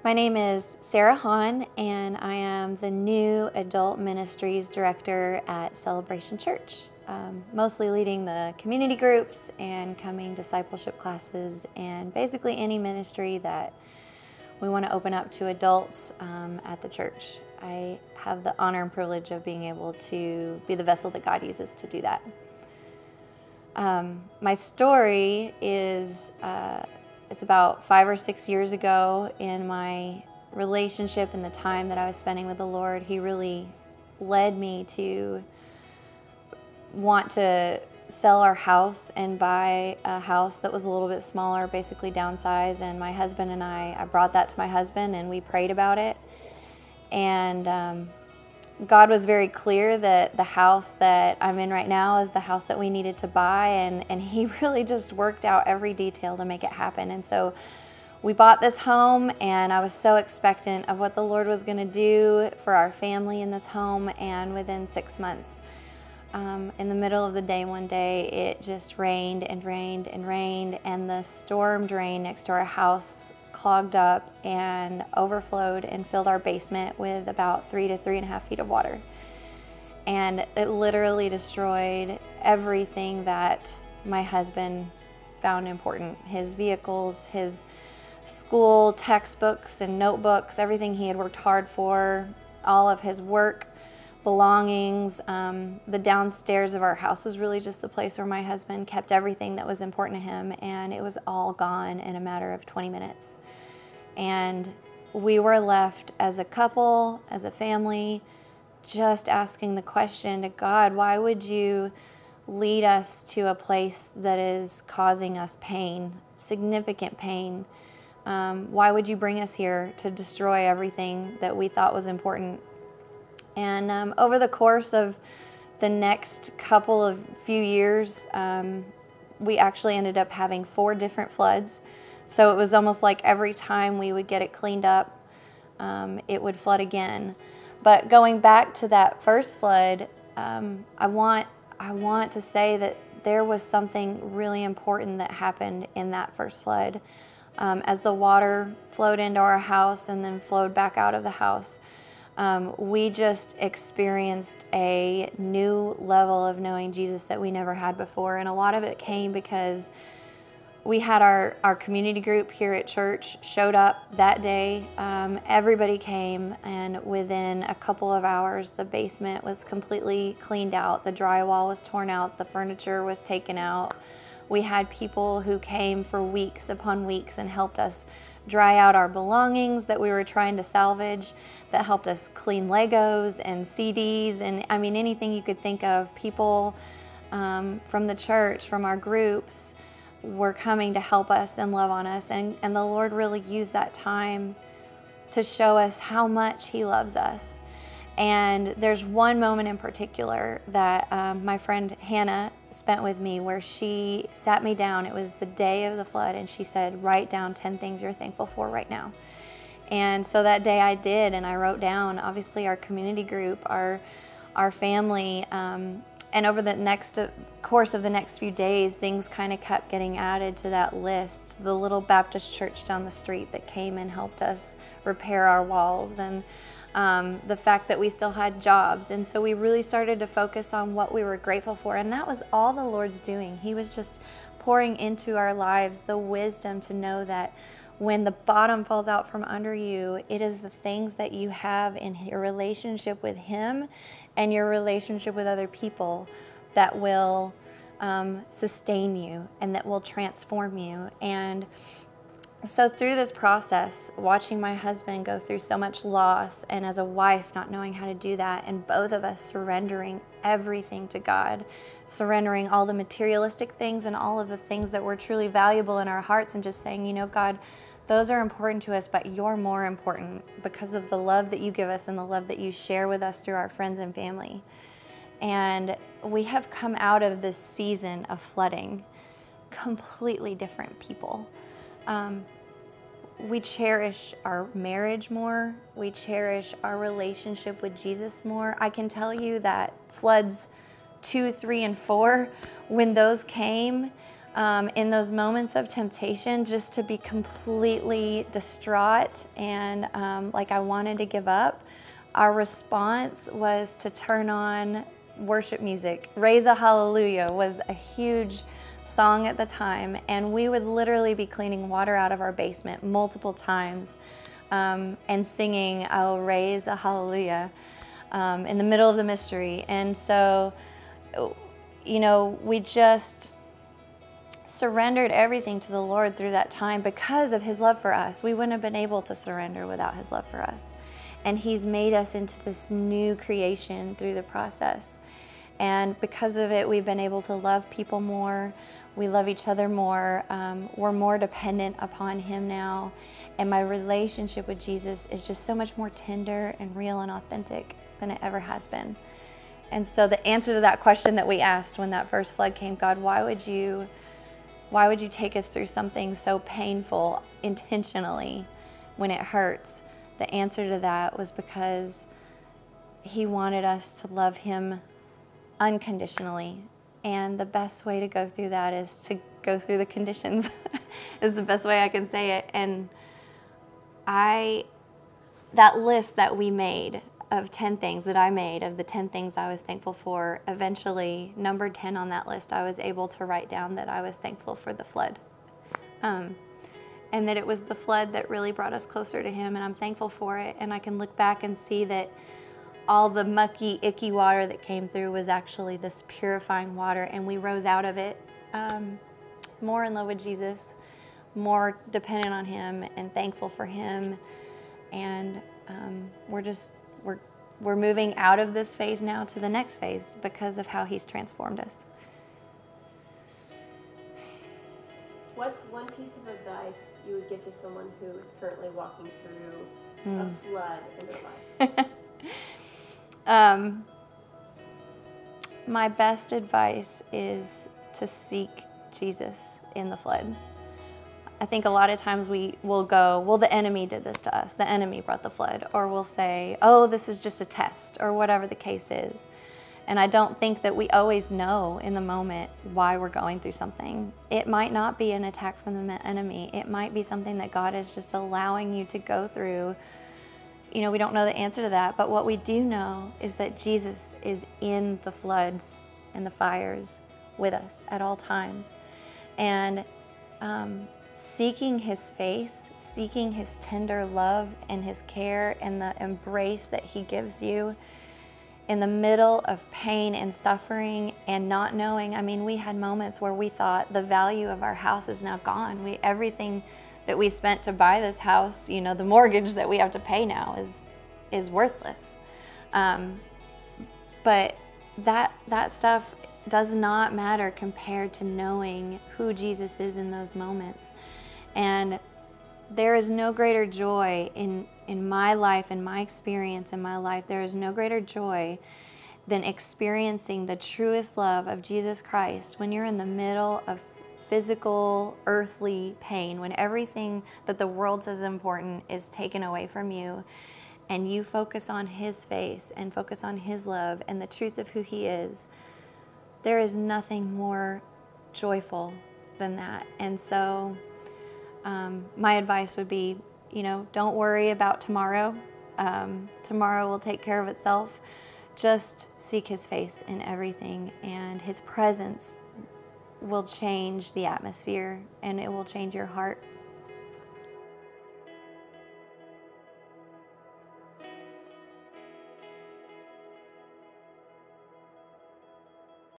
My name is Sarah Hahn, and I am the new Adult Ministries Director at Celebration Church, mostly leading the community groups and coming discipleship classes and basically any ministry that we want to open up to adults at the church. I have the honor and privilege of being able to be the vessel that God uses to do that. My story is it's about 5 or 6 years ago in my relationship and the time that I was spending with the Lord. He really led me to want to sell our house and buy a house that was a little bit smaller, basically downsize. And my husband and I brought that to my husband and we prayed about it. And God was very clear that the house that I'm in right now is the house that we needed to buy, and He really just worked out every detail to make it happen. And so we bought this home, and I was so expectant of what the Lord was going to do for our family in this home. And within 6 months, in the middle of the day one day, it just rained and rained and rained, and the storm drain next to our house clogged up and overflowed and filled our basement with about 3 to 3.5 feet of water. And it literally destroyed everything that my husband found important. His vehicles, his school textbooks and notebooks, everything he had worked hard for, all of his work belongings. The downstairs of our house was really just the place where my husband kept everything that was important to him, and it was all gone in a matter of 20 minutes. And we were left as a couple, as a family, just asking the question to God, why would you lead us to a place that is causing us pain, significant pain? Why would you bring us here to destroy everything that we thought was important? And over the course of the next few years, we actually ended up having 4 different floods. So it was almost like every time we would get it cleaned up, it would flood again. But going back to that first flood, I want to say that there was something really important that happened in that first flood. As the water flowed into our house and then flowed back out of the house, we just experienced a new level of knowing Jesus that we never had before. And a lot of it came because we had our community group here at church showed up that day. Everybody came, and within a couple of hours, the basement was completely cleaned out. The drywall was torn out. The furniture was taken out. We had people who came for weeks upon weeks and helped us dry out our belongings that we were trying to salvage, that helped us clean Legos and CDs and anything you could think of. People from the church, from our groups, were coming to help us and love on us. And the Lord really used that time to show us how much He loves us. And there's one moment in particular that my friend Hannah spent with me where she sat me down. It was the day of the flood, and she said, write down 10 things you're thankful for right now. And so that day I did, and I wrote down, obviously, our community group, our family, and over the course of the next few days, things kind of kept getting added to that list. The little Baptist church down the street that came and helped us repair our walls, and the fact that we still had jobs. And so we really started to focus on what we were grateful for, and that was all the Lord's doing. He was just pouring into our lives the wisdom to know that when the bottom falls out from under you, it is the things that you have in your relationship with Him and your relationship with other people that will sustain you and that will transform you. And so through this process, watching my husband go through so much loss, and as a wife not knowing how to do that, and both of us surrendering everything to God, surrendering all the materialistic things and all of the things that were truly valuable in our hearts, and just saying, God, those are important to us, but you're more important because of the love that you give us and the love that you share with us through our friends and family. And we have come out of this season of flooding completely different people. We cherish our marriage more. We cherish our relationship with Jesus more. I can tell you that floods 2, 3, and 4, when those came, in those moments of temptation, just to be completely distraught and like I wanted to give up, our response was to turn on worship music. Raise a Hallelujah was a huge song at the time, and we would literally be cleaning water out of our basement multiple times and singing, I'll raise a hallelujah in the middle of the mystery. And so, you know, we just surrendered everything to the Lord through that time because of his love for us. We wouldn't have been able to surrender without his love for us. And he's made us into this new creation through the process. And because of it, we've been able to love people more. We love each other more. We're more dependent upon him now. And my relationship with Jesus is just so much more tender and real and authentic than it ever has been. And so the answer to that question that we asked when that first flood came, God, why would you take us through something so painful intentionally when it hurts? The answer to that was because he wanted us to love him unconditionally. And the best way to go through that is to go through the conditions is the best way I can say it. And that list that we made of 10 things that I made, of the 10 things I was thankful for, eventually number 10 on that list, I was able to write down that I was thankful for the flood. And that it was the flood that really brought us closer to him, and I'm thankful for it. And I can look back and see that all the mucky, icky water that came through was actually this purifying water, and we rose out of it more in love with Jesus, more dependent on him and thankful for him. And we're moving out of this phase now to the next phase because of how he's transformed us. What's one piece of advice you would give to someone who is currently walking through a flood in their life? My best advice is to seek Jesus in the flood. I think a lot of times we will go, well, the enemy did this to us. The enemy brought the flood. Or we'll say, oh, this is just a test, or whatever the case is. And I don't think that we always know in the moment why we're going through something. It might not be an attack from the enemy. It might be something that God is just allowing you to go through. You know, we don't know the answer to that, but what we do know is that Jesus is in the floods and the fires with us at all times. And seeking his face, seeking his tender love and his care and the embrace that he gives you in the middle of pain and suffering and not knowing. I mean, we had moments where we thought the value of our house is now gone. Everything that we spent to buy this house, you know, the mortgage that we have to pay now is worthless. But that stuff does not matter compared to knowing who Jesus is in those moments. And there is no greater joy in my life, in my experience in my life, there is no greater joy than experiencing the truest love of Jesus Christ when you're in the middle of physical, earthly pain, when everything that the world says is important is taken away from you, and you focus on his face and focus on his love and the truth of who he is. There is nothing more joyful than that. And so my advice would be, you know, don't worry about tomorrow. Tomorrow will take care of itself. Just seek his face in everything, and his presence will change the atmosphere, and it will change your heart.